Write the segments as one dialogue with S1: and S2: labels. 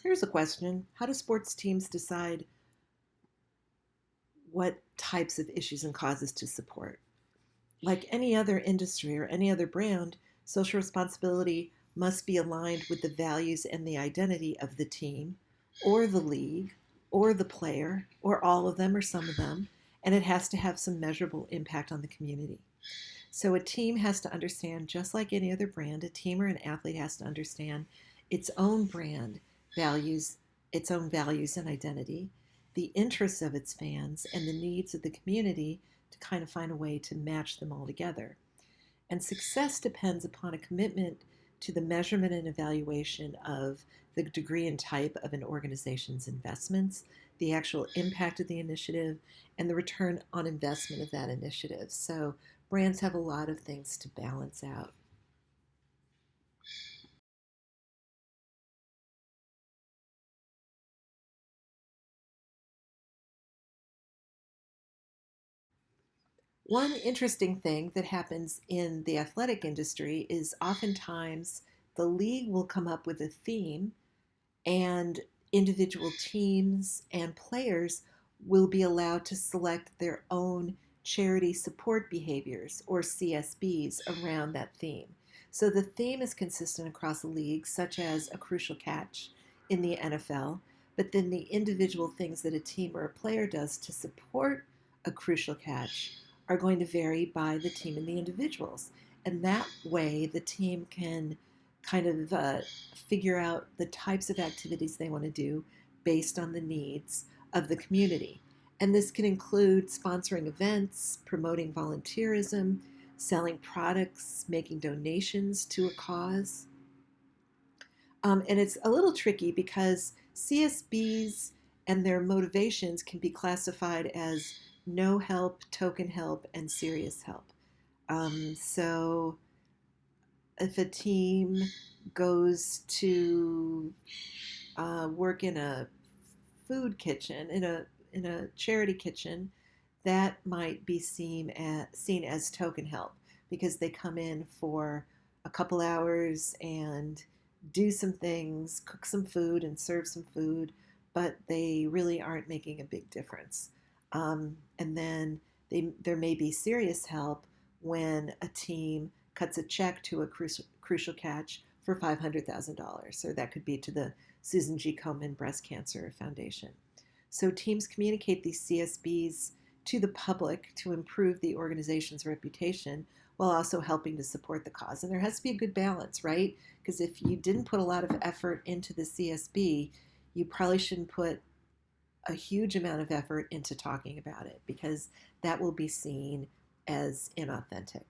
S1: Here's a question. How do sports teams decide what types of issues and causes to support? Like any other industry or any other brand, social responsibility must be aligned with the values and the identity of the team or the league or the player or all of them or some of them, and it has to have some measurable impact on the community. So a team has to understand, just like any other brand, a team or an athlete has to understand its own brand values, its own values and identity, the interests of its fans, and the needs of the community to kind of find a way to match them all together. And success depends upon a commitment to the measurement and evaluation of the degree and type of an organization's investments, the actual impact of the initiative, and the return on investment of that initiative. So brands have a lot of things to balance out. One interesting thing that happens in the athletic industry is oftentimes the league will come up with a theme, and individual teams and players will be allowed to select their own charity support behaviors or CSBs around that theme. So the theme is consistent across the league, such as a crucial catch in the NFL, but then the individual things that a team or a player does to support a crucial catch are going to vary by the team and the individuals. And that way, the team can kind of figure out the types of activities they want to do based on the needs of the community. And this can include sponsoring events, promoting volunteerism, selling products, making donations to a cause. And it's a little tricky because CSBs and their motivations can be classified as no help, token help, and serious help. So if a team goes to work in a food kitchen, in a charity kitchen, that might be seen as token help because they come in for a couple hours and do some things, cook some food and serve some food, but they really aren't making a big difference. And then there may be serious help when a team cuts a check to a crucial catch for $500,000, or that could be to the Susan G. Komen Breast Cancer Foundation. So teams communicate these CSBs to the public to improve the organization's reputation while also helping to support the cause. And there has to be a good balance, right? Because if you didn't put a lot of effort into the CSB, you probably shouldn't put a huge amount of effort into talking about it because that will be seen as inauthentic.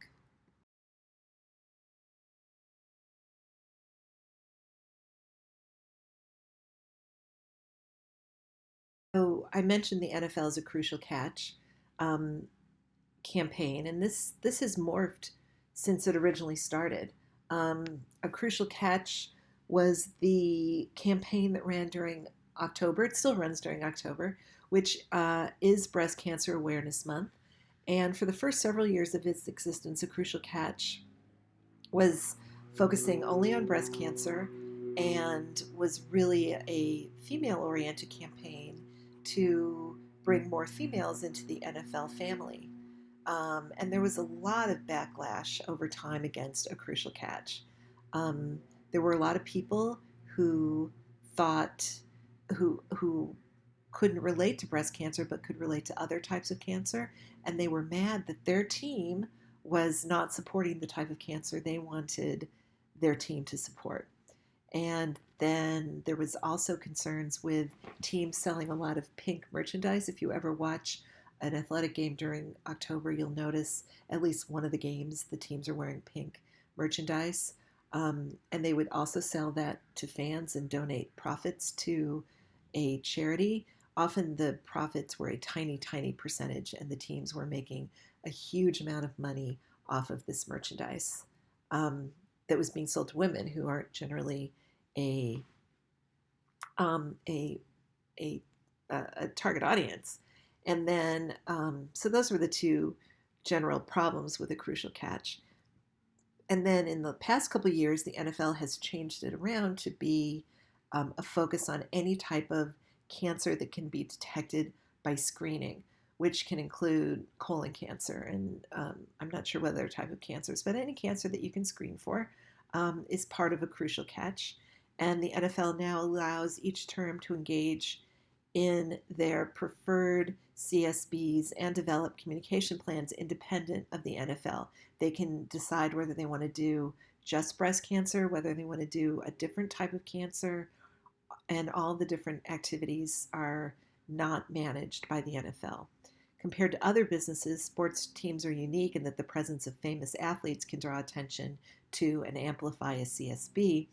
S1: So I mentioned the NFL is a crucial catch um, campaign, and this has morphed since it originally started. A crucial catch was the campaign that ran during October. It still runs during October, which is Breast Cancer Awareness Month. And for the first several years of its existence, a crucial catch was focusing only on breast cancer and was really a female oriented campaign to bring more females into the NFL family. And there was a lot of backlash over time against a crucial catch. Um, there were a lot of people who thought, who couldn't relate to breast cancer but could relate to other types of cancer, and they were mad that their team was not supporting the type of cancer they wanted their team to support. And then there was also concerns with teams selling a lot of pink merchandise. If you ever watch an athletic game during October, you'll notice at least one of the games the teams are wearing pink merchandise. And they would also sell that to fans and donate profits to a charity. Often the profits were a tiny, tiny percentage, and the teams were making a huge amount of money off of this merchandise that was being sold to women who aren't generally a um, a, a a target audience. And then so those were the two general problems with a crucial catch. And then in the past couple of years, the NFL has changed it around to be a focus on any type of cancer that can be detected by screening, which can include colon cancer. And I'm not sure what other type of cancers, but any cancer that you can screen for is part of a crucial catch. And the NFL now allows each term to engage in their preferred CSBs and develop communication plans independent of the NFL. They can decide whether they want to do just breast cancer, whether they want to do a different type of cancer, and all the different activities are not managed by the NFL. Compared to other businesses, sports teams are unique in that the presence of famous athletes can draw attention to and amplify a CSB.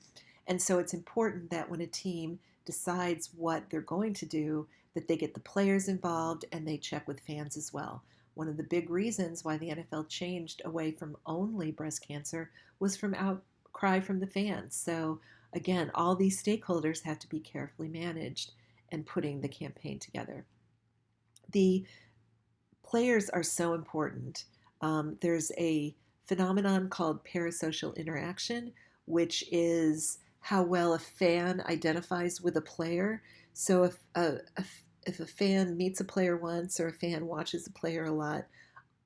S1: And so it's important that when a team decides what they're going to do, that they get the players involved and they check with fans as well. One of the big reasons why the NFL changed away from only breast cancer was from outcry from the fans. So again, all these stakeholders have to be carefully managed and putting the campaign together. The players are so important. There's a phenomenon called parasocial interaction, which is how well a fan identifies with a player. So if a fan meets a player once or a fan watches a player a lot,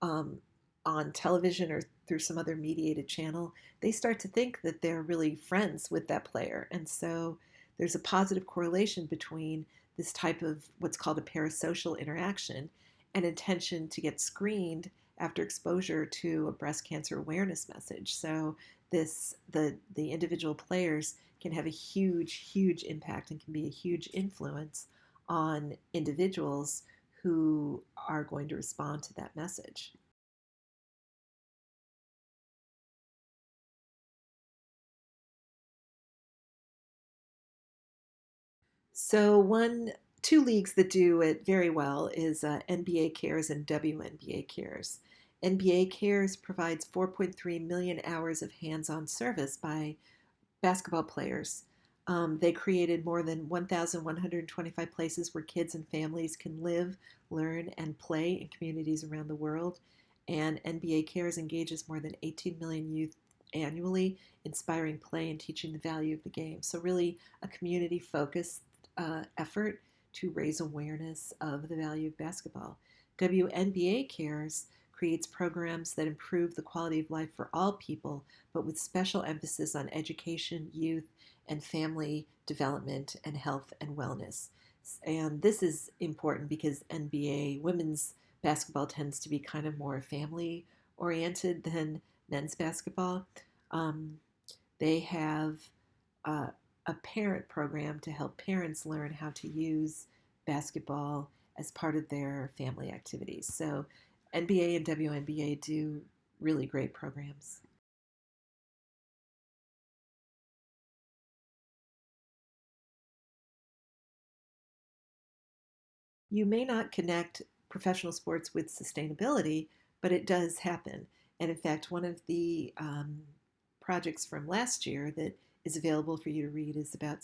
S1: um, on television or through some other mediated channel, they start to think that they're really friends with that player. And so there's a positive correlation between this type of what's called a parasocial interaction and intention to get screened after exposure to a breast cancer awareness message. So the individual players can have a huge impact and can be a huge influence on individuals who are going to respond to that message. So two leagues that do it very well is NBA Cares and WNBA Cares. NBA Cares provides 4.3 million hours of hands-on service by basketball players. They created more than 1,125 places where kids and families can live, learn, and play in communities around the world. And NBA Cares engages more than 18 million youth annually, inspiring play and teaching the value of the game. So, really, a community focused effort to raise awareness of the value of basketball. WNBA Cares creates programs that improve the quality of life for all people, but with special emphasis on education, youth, and family development and health and wellness. And this is important because NBA women's basketball tends to be kind of more family oriented than men's basketball. Um, they have uh, a parent program to help parents learn how to use basketball as part of their family activities. So NBA and WNBA do really great programs. You may not connect professional sports with sustainability, but it does happen. And in fact, one of the projects from last year that is available for you to read is about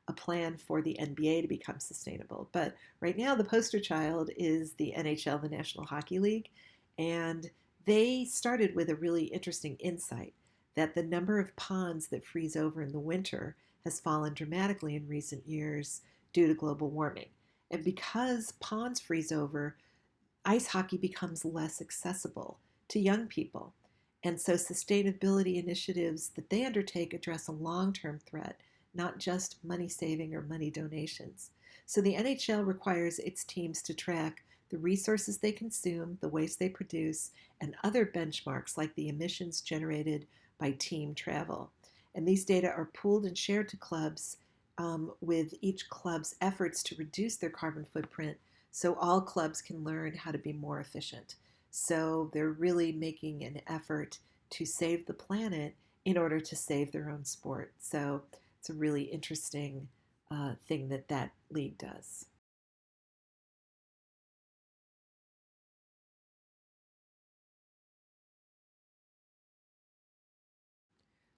S1: a plan for the NBA to become sustainable. But right now, the poster child is the NHL, the National Hockey League. And they started with a really interesting insight that the number of ponds that freeze over in the winter has fallen dramatically in recent years due to global warming. And because ponds freeze over, ice hockey becomes less accessible to young people. And so sustainability initiatives that they undertake address a long-term threat, not just money saving or money donations. So the NHL requires its teams to track the resources they consume, the waste they produce, and other benchmarks like the emissions generated by team travel. And these data are pooled and shared to clubs with each club's efforts to reduce their carbon footprint so all clubs can learn how to be more efficient. So they're really making an effort to save the planet in order to save their own sport. So it's a really interesting thing that that league does.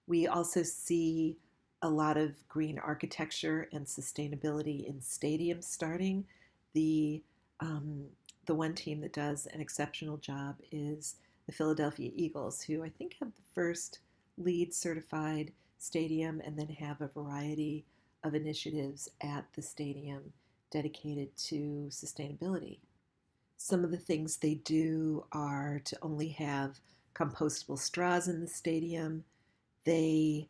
S1: We also see a lot of green architecture and sustainability in stadiums starting. The um, the one team that does an exceptional job is the Philadelphia Eagles, who I think have the first LEED certified stadium and then have a variety of initiatives at the stadium dedicated to sustainability. Some of the things they do are to only have compostable straws in the stadium. They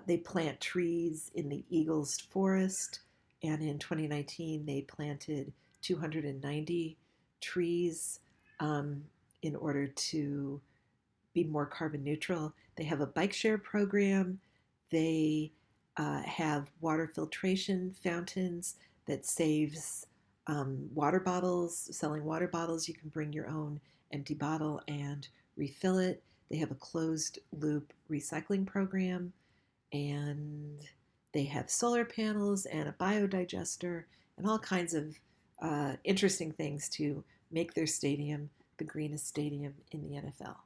S1: they plant trees in the Eagles Forest, and in 2019 they planted 290 trees um, in order to be more carbon neutral. They have a bike share program. They have water filtration fountains that saves water bottles, selling water bottles. You can bring your own empty bottle and refill it. They have a closed loop recycling program, and they have solar panels and a biodigester and all kinds of interesting things to make their stadium the greenest stadium in the NFL.